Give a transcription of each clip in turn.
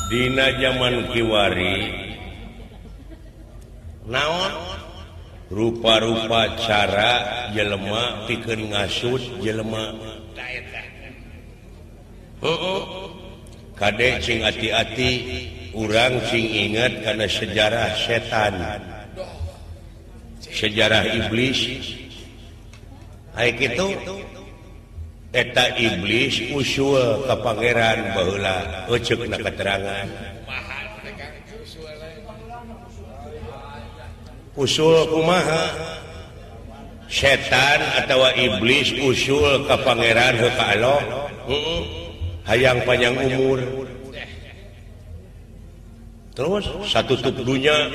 Dina zaman kiwari naon rupa-rupa cara jelema pikeun ngasut jelema kade cing hati-hati urang cing ingat karena sejarah setan sejarah iblis aya kitu eta iblis usul ka pangeran baheula euceukna keterangan usul kumaha setan atawa iblis usul ka pangeran heuh ka Allah hayang panjang umur terus satutup dunya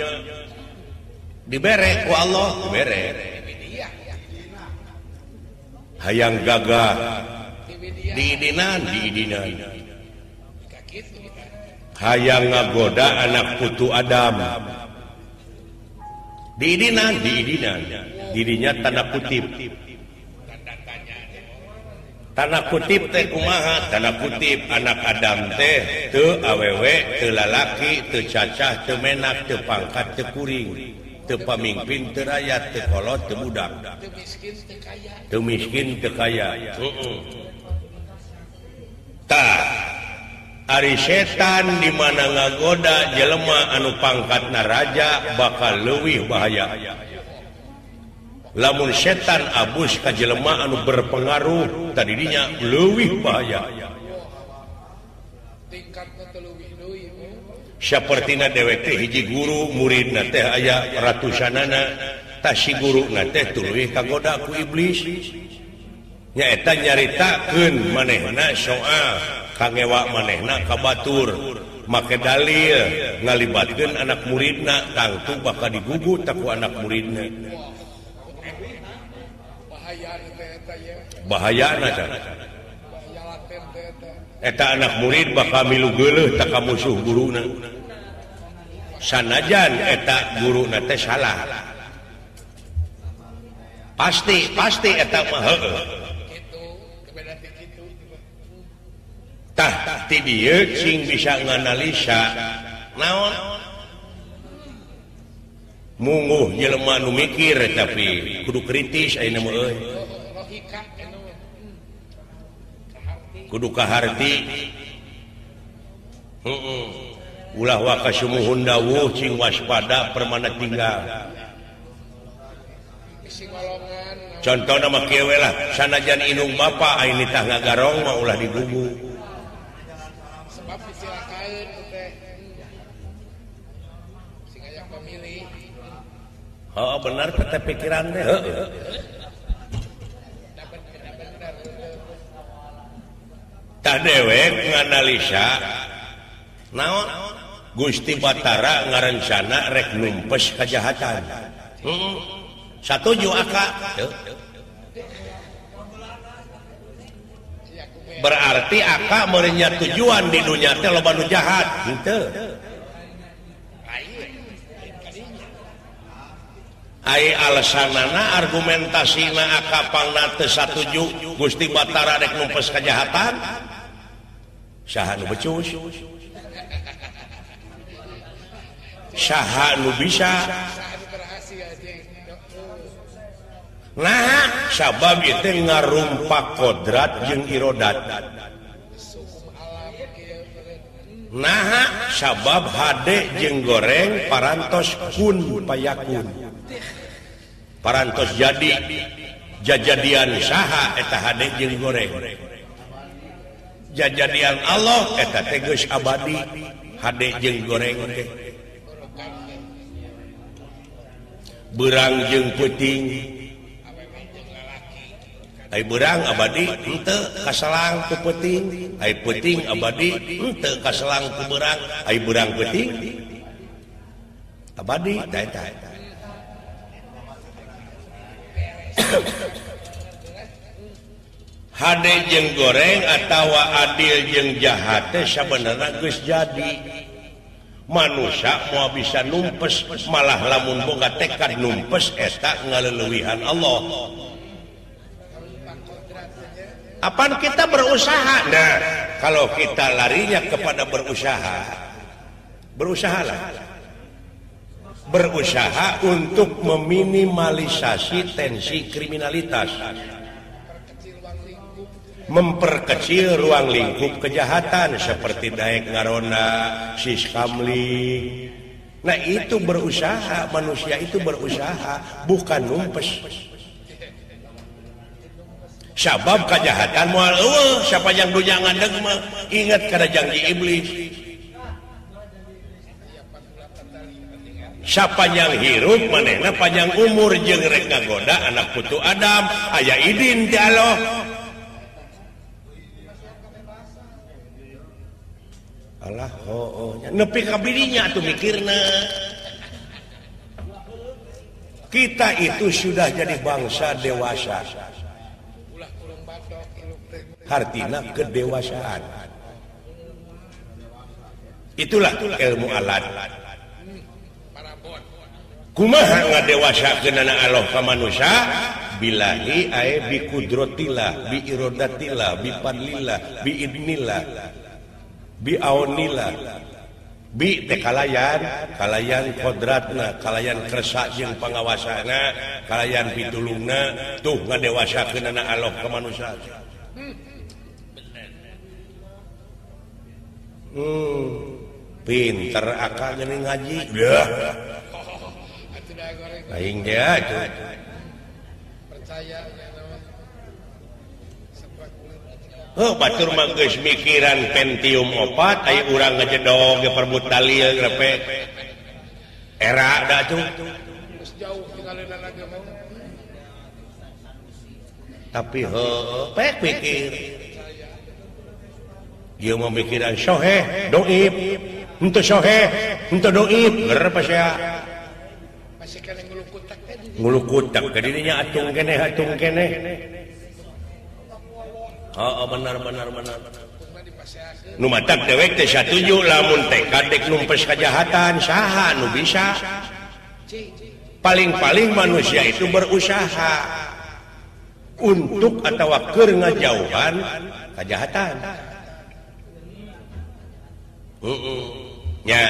dibere ku Allah dibere hayang gagah diidinan hayang ngagoda anak putu Adam diidinan dirinya tanda kutip teh kumaha tanda kutip anak Adam teh teu awewe teu lalaki teu cacah teu menak teu pangkat teu kuring teu pamimpin teu rakyat teu kolot teu budak teu miskin teu kaya tah ari setan di mana ngagoda jelema anu pangkatna raja bakal leuwih bahaya lamun setan abus ka jelema anu berpengaruh tadinya leuwih bahaya sapertina dewek teh hiji guru muridna teh aya ratusanana tah si guruna teh tuluy kagoda ku iblis nyaeta nyaritakeun manehna soal kangewa manehna ka batur make dalil ngalibatkeun anak muridna tangtu bakal digugut ku anak muridna bahayana can eta anak murid bakal milu geuleuh ta ka musuh guruna sanajan eta guruna teh salah pasti eta mah heueuh tah ti dieu cing bisa nganalisa naon mungguh jelema nu mikir tapi kudu kritis ayeuna mah euy kudu kaharti ulah wa kasumuhun dawuh cing waspada permana tinggal contohna mah kieu we lah sanajan indung bapa ayeuna tah ngagarong mah ulah digugu sebab disilakaeun teh sing aya pamilih benar kata pikiran teh tah dewek nganalisa naon Gusti Batara ngarencana rek numpes kajahatan satuju aka berarti aka merenya tujuan di dunia teh loba nu jahat henteu ai alasanana argumentasina aka pangna teu satuju Gusti Batara rek numpes kajahatan saha nu becus saha nu bisa nah sabab itu ngarumpak kodrat jeung irodat nah sabab hade jeung goreng parantos kun payakun parantos jadi jajadian saha eta hade jeung goreng jajadian Allah eta teh geus abadi hade jeung goreng teh beurang jeung peuting ai beurang abadi henteu kaselang ku peuting ai peuting abadi henteu kaselang ku beurang ai beurang peuting abadi eta hade jeung goreng atawa adil jeung jahat teh sabenerna geus jadi manusia mau bisa numpes malah lamun boga tekad numpes eta ngaleuweuhan Allah apaan kita berusaha nah kalau kita larinya kepada berusaha berusaha untuk meminimalisasi tensi kriminalitas, memperkecil ruang lingkup kejahatan seperti Daek Ngarona, Siskamling. Nah itu berusaha, manusia itu berusaha, bukan numpes. Sabab kejahatan moal siapa yang dunya ngandeg mah ingat kada janji iblis. Siapa yang hirup manehna panjang umur jeung rek ngagoda anak putu Adam aya idin ti Allah. Allah nepi ka bininya atuh mikirna. Kita itu sudah jadi bangsa dewasa. Artinya kedewasaan. Itulah ilmu alat. Kumaha ngadewasakeun Allah ka manusia? Bilahi ae bi qudratillah, bi iradatillah, bi fadlillah, bi idnillah, bi aunillah, bi teh kalayan kodratna, kalayan kersa jeung pangawasana, kalayan pitulungna, tuh ngadewasakeun Allah ka manusia. Pinter akal geuning ngaji. Aing dia percaya batur mah geus mikiran Pentium 4 aya urang ngajedog ge perbut dalil grepe. Era da tuh. Geus jauh tinggalina lagi mau. Tapi pek pikir. Dia memikiran soheh, doib, untuk soheh, untuk doib, berapa saya? Masih kena ngulukutak, kedirinya atung kene. Oh benar. Nu matak dewek teh satuju lamun teh kadek numpes kejahatan, saha nu bisa? Paling-paling manusia itu berusaha untuk atau keur ngajauhan kejahatan. Ya,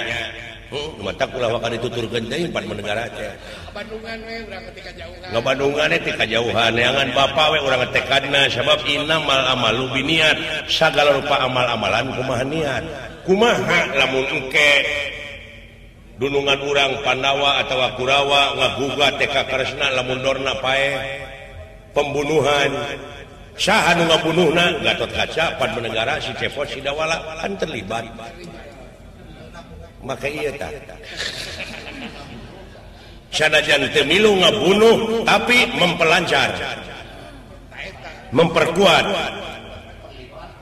mata ulah wakar dituturkeun teh pan menegara teh. Bandungan we urang ketika jauhan. Ngabandungan teh kajauhan, neangan bapa we urang tekadna sabab innamal amalu biniat, sagala rupa amal-amalan kumaha niat. Kumaha lamun engke dunungan urang Pandawa atawa Kurawa ngagugat teh ka Kresna lamun dorna pae pembunuhan. Saha nu ngabunuhna Gatot Kaca pan menegara si Cepot si Dawala kan terlibat. Maka iya tak sanajan teu milu ngabunuh tapi mempelancar memperkuat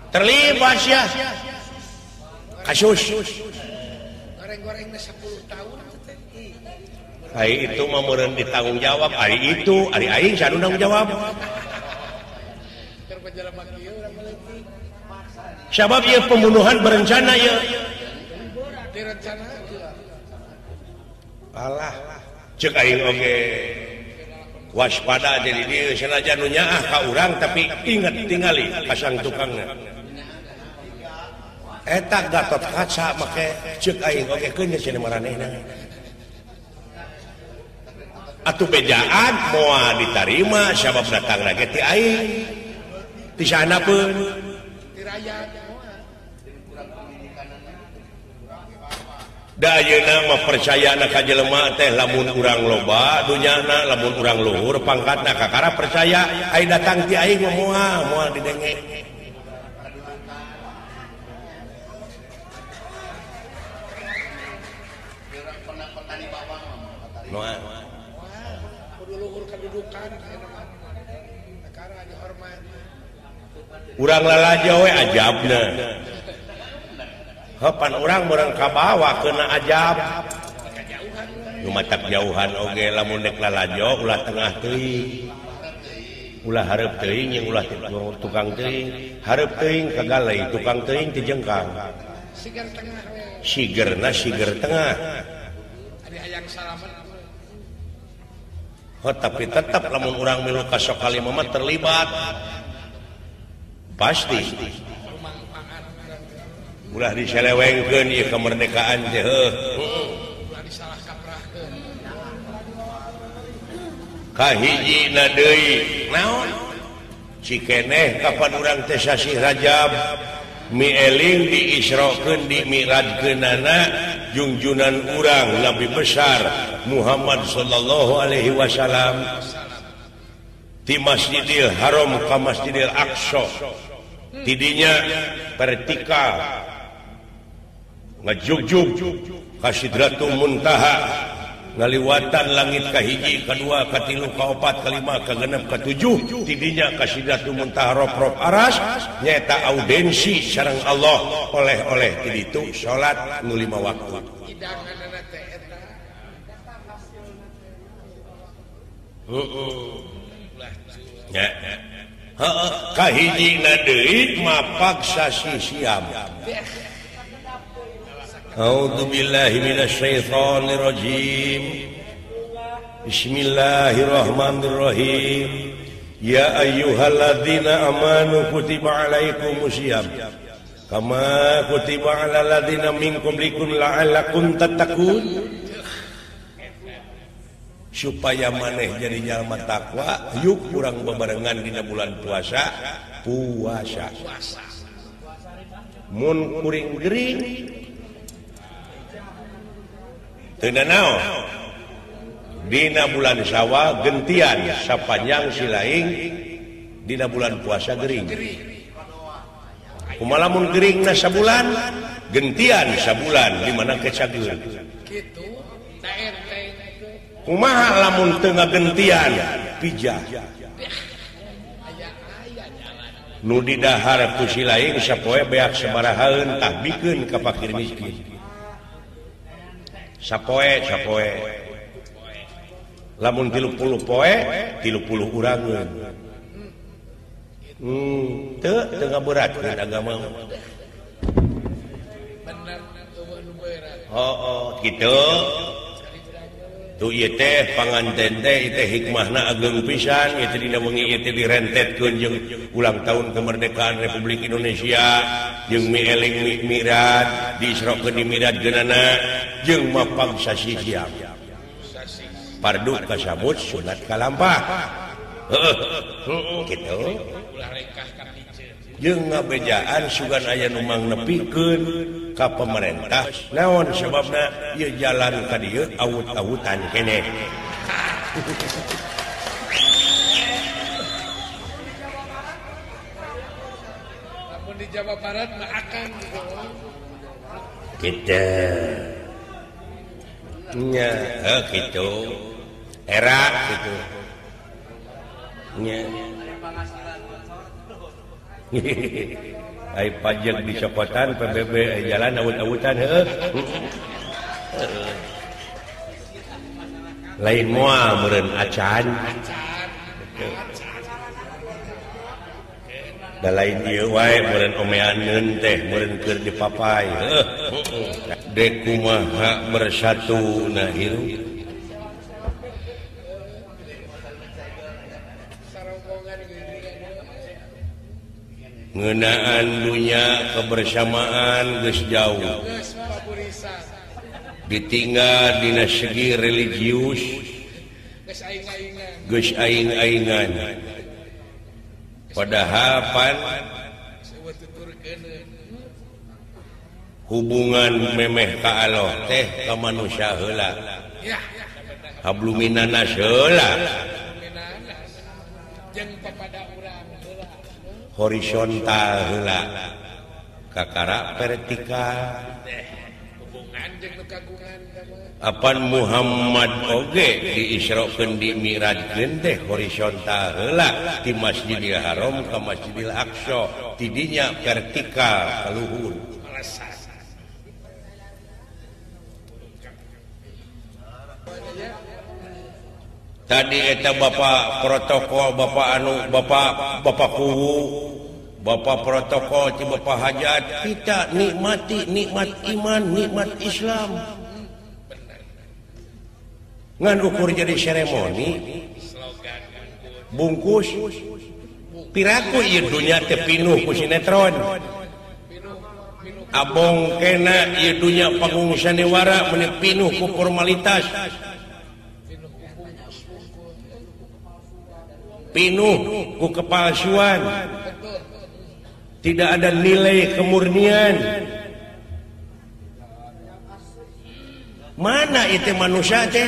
terlibat ya kasus goreng-gorengna 10 tahun hari itu mah meureun ditanggung jawab hari itu hari aing sanu tanggung jawab sabab ieu pembunuhan berencana ya alah cek aing oge waspada jadi dieu sanajan nu nyaah ka urang tapi inget tingali pasang tukangna eta Gatot Kaca make cek aing oge keun cenah maranehna atuh bejaan moal ditarima sabab datang lagi ti aing ti sanapeun ti rakyat da ayeuna mah percayana ka jelema teh lamun urang loba dunyana lamun urang luhur pangkatna kakara percaya ai datang ti aing moal didenge moal kudu luhur kedudukan kakara dihormat urang lalajo we ajabna Hapan orang barang kabawa kena ajab. Nu matak jauhan oge lamun dek lalajo ulah tengah teuing. Ulah hareup teuing yang ulah tukang teuing, hareup teuing kagalai tukang teuing ti jengkang. Siger tengah we. Sigerna siger tengah. Ari hayang salamet. Tapi tetap lamun urang milu ka sok kalimah mah terlibat. Pasti. ulah diselewengkeun ieu kemerdekaan teh kahijina deui naon cikeneh kapan urang teh sasi Rajab mieling diisrokeun dimiradkeunana junjunan urang Nabi besar Muhammad sallallahu alaihi wasallam di Masjidil Haram ka Masjidil Aqsa tidinya vertikal ngajugjug ka Sidratul Muntaha ngaliwatan langit kahiji, kedua, katilu, kaopat, kalima, kagenep, katujuh tidinya ka Sidratul Muntaha rop-rop aras nyaeta audensi sareng Allah oleh-oleh ti ditu salat nu 5 waktu nya kahijina deui mapak sasi Siam. A'udzubillahi minasyaitonir rajim. Bismillahirrahmanirrahim. Ya ayyuhalladzina amanu kutiba alaikumusiyam kama kutiba alal ladzina min qablikum la'allakum tattaqun. Supaya maneh jadi jalma takwa, yuk kurang bebarengan dina bulan puasa. Mun kuring gering teu naon dina bulan Syawal gentian sapanjang silaing dina bulan puasa gering. Kumaha mun geringna sabulan gentian sabulan di mana kecageun. Kitu kumaha lamun teu ngagentian pijah nu di dahar ku silaing sapoe beak sabarahaeun tah bikeun ka fakir miskin sapoe lamun 30 poe 30 urangeun teu ngaberatkeun agama bener kitu tu ieu teh panganten teh teh hikmahna ageng pisan ieu teh dina wengi ieu teh direntetkeun jeung ulang tahun kemerdekaan Republik Indonesia jeung mieling mirad diisrokeun di miradgeunana jeung mapang sasi Siam pardu kasabut sunat kalampah kitu jeung ngabejaan sugan aya nu mangnepikeun ka pemerintah naon sababna ieu jalan ka dieu awut-awutan keneh lamun di Jawa Barat mah akan kita nya kitu era kitu nya ai pajak di copotan PBB jalan awut-awutan lain moal meureun acan da lain ieu wae meureun omeaneun teh meureun keur dipapai dek kumaha bersatuna hirup ngeunaan dunya kebersamaan geus jauh ditinggal dina segi religius geus aing-aingan padahal pan hubungan memeh ka Allah teh ka manusia heula habluminanas heula jeung papada urang horizontal heula kakara vertikal hubungan jeung nu kagungan apan Muhammad oge diisrokeun di miradkeun teh horizontal heula ti Masjidil Haram ka Masjidil Aqsa tidinya vertikal ka luhur tadi eta bapak protokol bapak anu bapak kuwu bapak protokol ti bapak hajat kita nikmati nikmat iman nikmat Islam ngan ukur jadi seremoni bungkus piraku ieu dunya teh pinuh ku sinetron Abong kena dunya pangungsanewara menit pinuh ku formalitas pinuh ku kepalsuan tidak ada nilai kemurnian mana itu manusia teh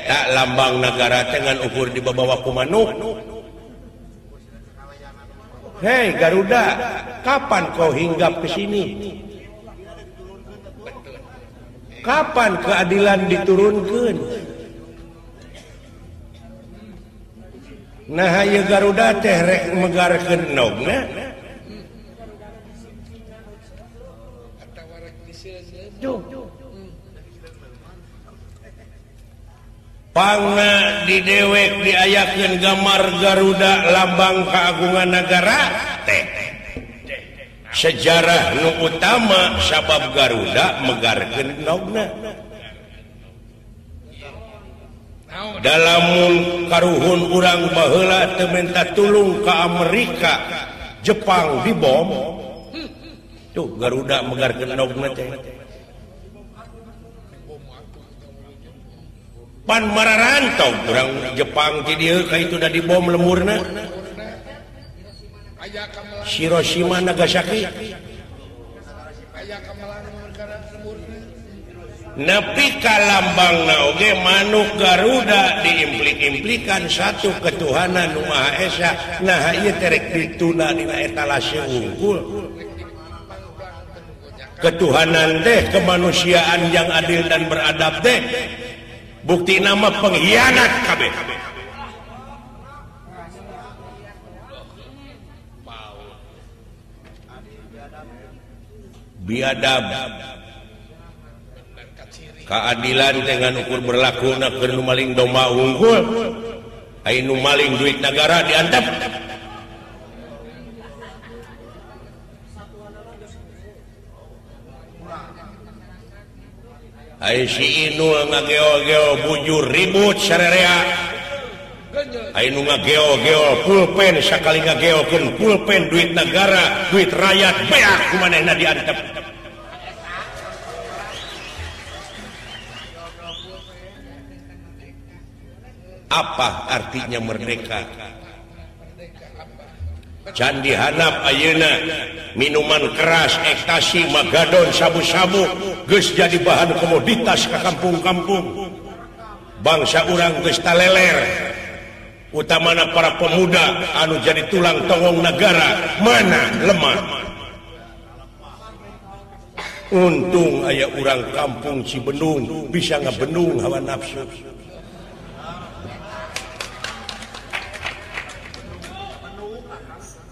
tak lambang negara dengan ukur di bawah ku manuk. Hei Garuda, kapan kau hinggap ke sini? Kapan keadilan diturunkan? Nah ya Garuda teh rek megarkeun nogna. Pangna di dewek diayakeun gambar Garuda lambang keagungan negara teh sejarah nu utama sabab Garuda megarkeun nogna dalamun karuhun urang baheula teu minta tulung ka Amerika Jepang dibom tuh Garuda megarkeun nogna teh pan mararantau kurang Jepang ti dieu ka itu da dibom lemurna Hiroshima Nagasaki nepi ka lambangna oge manuk Garuda diimplik-implikan satu ketuhanan nu Maha Esa nah ieu terek dituna dina etalase unggul ketuhanan teh kemanusiaan yang adil dan beradab teh bukti nama pengkhianat kabeh. Biadab keadilan dengan ukur berlaku keur nu maling domba unggul aya nu maling duit negara diantep aya si inu ngageo-geo bujur ribut sarerea aya nu ngageo-geo pulpen sakali ngageokeun pulpen duit negara duit rakyat beak kumanehna diantep apa artinya merdeka Candi Hanap ayeuna minuman keras ekstasi magadon sabu-sabu geus jadi bahan komoditas ke kampung-kampung bangsa urang geus taleler utamana para pemuda anu jadi tulang tongong negara mana lemah untung aya urang kampung Cibenung bisa ngabendung hawa nafsu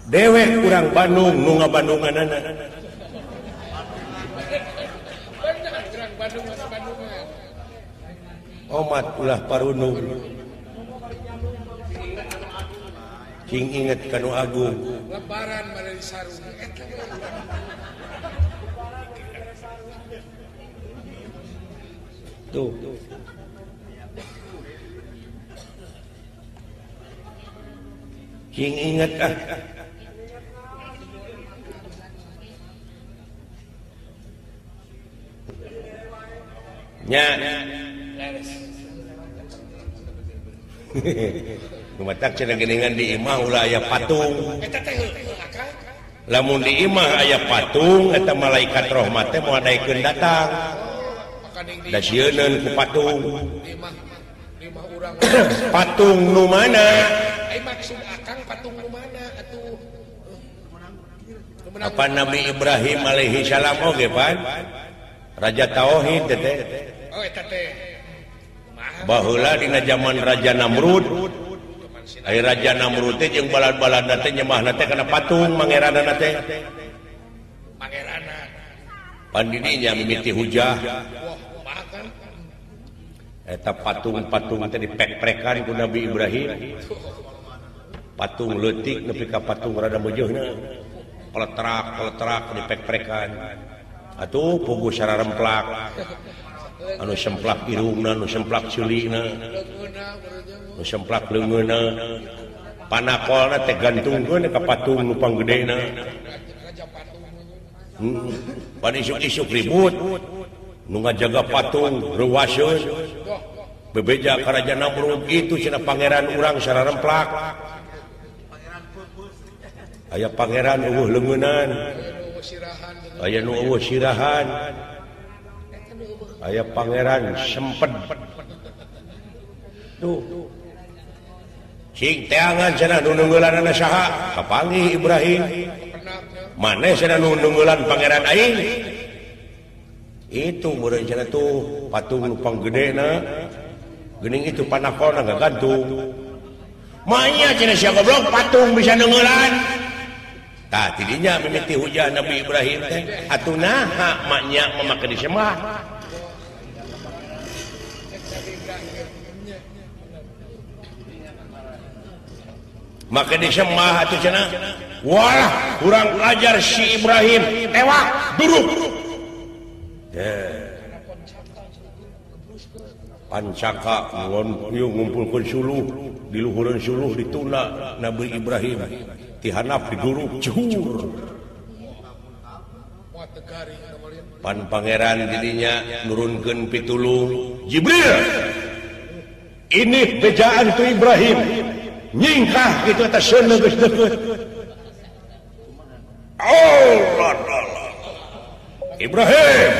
dewek kurang Bandung nu ngabandunganana omat ulah parunung cing inget kanu agung lebaran bade sarung tuh cing inget nya numatak cenah geuningan di imah ulah aya patung lamun di imah aya patung eta malaikat rahmat teh moal daekeun datang da sieun ku patung patung nu mana ai maksud akang patung nu mana atuh apa Nabi Ibrahim alaihi salam oge pan Raja Tauhid teh oh eta teh baheula dina zaman Raja Namrud aya Raja Namrud teh jeung balad-balada teh nyembahna teh kana patung mangeranana teh mangerana pan di dinya mimiti hujah eta patung-patung teh dipek-prekan ku Nabi Ibrahim patung leutik nepi ka patung rada beujeuhna peletrak dipek-prekan atuh pugu sararemplak anu semplak irungna anu semplak ceulina anu semplak leungeunna panakolna teh gantungkeun ka patung nu panggedena pada isuk-isuk ribut nu ngajaga patung reuwaseun bebeja Karajan Namrud itu cenah pangeran urang sararemplak aya pangeran eueuh leungeunnan aya nu eueuh sirahan aya pangeran semped tuh cing teangan cenah nu nunggulanana saha kapanggih Ibrahim maneh cenah nu nunggulan pangeran aing itu meureun cenah tuh patung nu panggedena geuning itu panakolna gagantung manya cenah sia goblok patung bisa nunggulan tah tidinya mimiti hujah Nabi Ibrahim teh atuh naha maknya mamake disembah maka disembah atuh cenah walah kurang ajar si Ibrahim tewak duruk pancaka ngumpulkeun suluh di luhureun suluh dituna Nabi Ibrahim ti handap diguruk cuhur pan pangeran didinya nurunkeun pitulung Jibril ini bejaan tu Ibrahim nyingkah gitu atas seuneu geus deukeut Allah Ibrahim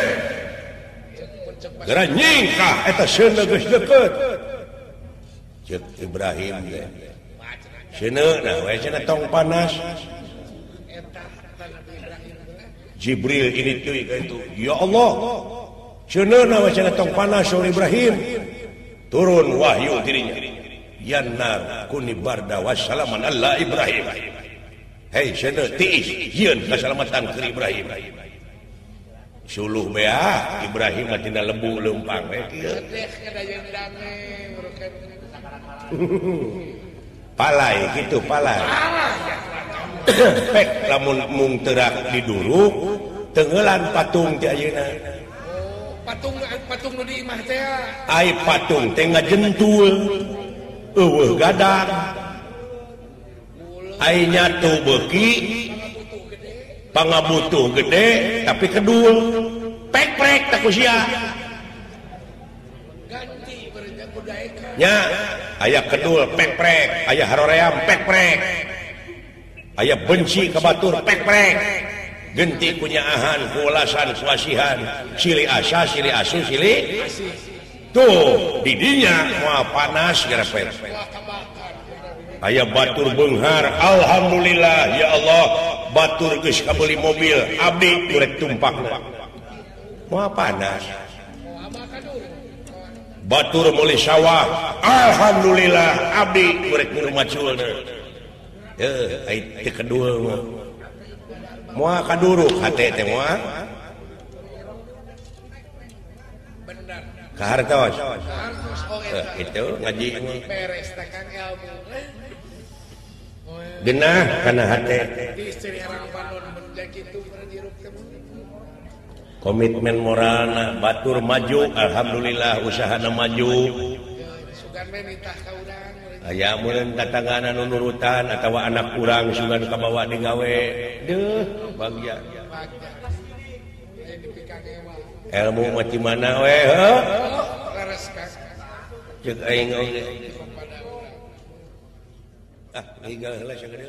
gara nyingkah eta seuneu geus deukeut ceuk Ibrahim teh seuneuna we cenah tong panas Jibril ini teuy ka itu ya Allah seuneuna we cenah tong panas saur Ibrahim turun wahyu dirinya ya nar kuni barda wassalaman ala Ibrahim hei seuneu tiis yeun kasalamatan ke Ibrahim suluh bea Ibrahim mah tina lembu leumpang we kieu palai gitu palai pek lamun mung teurak diduruk teungeulan patung ti ayeuna patung nu di imah teh ai patung teh ngajentul eueuh gadag ai nyatu beuki pangabutuh gede tapi kedul pek-pek tak kusia nya aya kedul pek-prek aya haroream pek-prek aya benci ka batur pek-prek genti kunyaahan kuulasan kuasihan silih asa silih asu silih tuh didinya moal panas gara pek aya batur beunghar alhamdulillah ya Allah batur geus kabeuli mobil abdi urek tumpakna moal panas batur meuli sawah alhamdulillah abdi urek nu maculna ai teh kedua mah moal kaduruk hate teh moal kahartos itu ngaji beres teh Kang ilmu genah kana hate komitmen moralna batur maju alhamdulillah usahana maju aya mun tatanggana nu nurutan atawa anak urang sugan kabawa digawe deuh bagja ilmu macam mana we heuh ceuk aing oge ah tinggal heula sagede